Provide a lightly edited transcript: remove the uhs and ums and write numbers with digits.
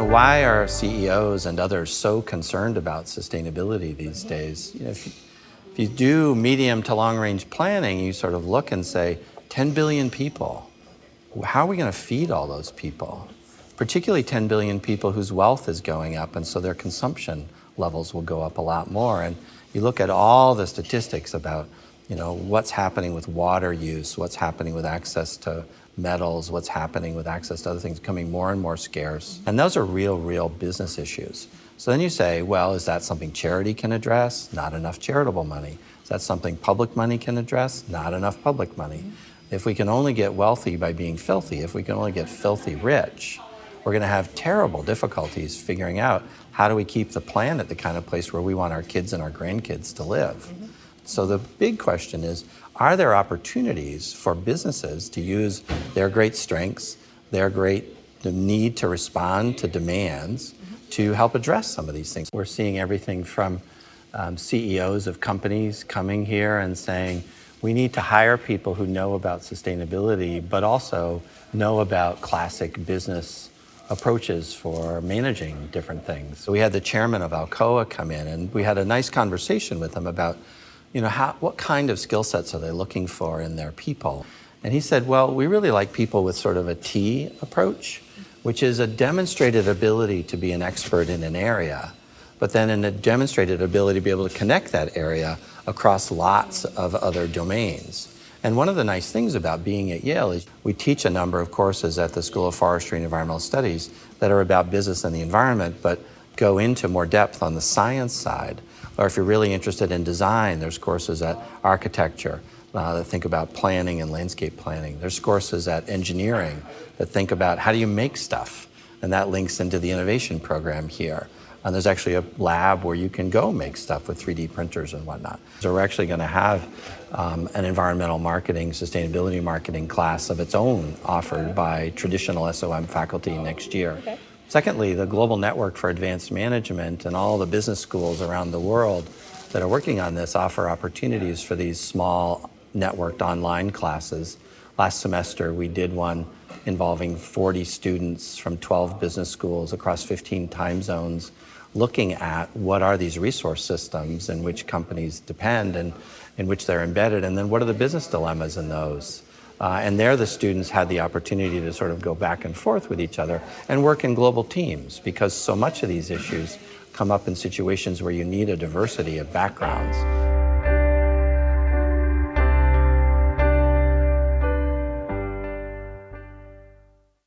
why are CEOs and others so concerned about sustainability these days? If you do medium to long range planning, you sort of look and say, 10 billion people, how are we going to feed all those people? Particularly 10 billion people whose wealth is going up, and so their consumption levels will go up a lot more. And you look at all the statistics about what's happening with water use, what's happening with access to metals, what's happening with access to other things becoming more and more scarce. And those are real business issues. So then you say, well, is that something charity can address? Not enough charitable money. Is that something public money can address? Not enough public money. If we can only get wealthy by being filthy, if we can only get filthy rich, we're going to have terrible difficulties figuring out how do we keep the planet the kind of place where we want our kids and our grandkids to live. So the big question is, are there opportunities for businesses to use their great strengths, their the need to respond to demands to help address some of these things? We're seeing everything from CEOs of companies coming here and saying, we need to hire people who know about sustainability, but also know about classic business approaches for managing different things. So we had the chairman of Alcoa come in, and we had a nice conversation with him about what kind of skill sets are they looking for in their people? And he said, well, we really like people with sort of a T approach, which is a demonstrated ability to be an expert in an area, but then in a demonstrated ability to be able to connect that area across lots of other domains. And one of the nice things about being at Yale is we teach a number of courses at the School of Forestry and Environmental Studies that are about business and the environment, but go into more depth on the science side. Or if you're really interested in design, there's courses at architecture that think about planning and landscape planning. There's courses at engineering that think about how do you make stuff, and that links into the innovation program here. And there's actually a lab where you can go make stuff with 3D printers and whatnot. So we're actually going to have an environmental marketing, sustainability marketing class of its own offered by traditional SOM faculty next year. Okay. Secondly, the Global Network for Advanced Management and all the business schools around the world that are working on this offer opportunities for these small networked online classes. Last semester, we did one involving 40 students from 12 business schools across 15 time zones, looking at what are these resource systems in which companies depend and in which they're embedded, and then what are the business dilemmas in those. And there the students had the opportunity to sort of go back and forth with each other and work in global teams, because so much of these issues come up in situations where you need a diversity of backgrounds.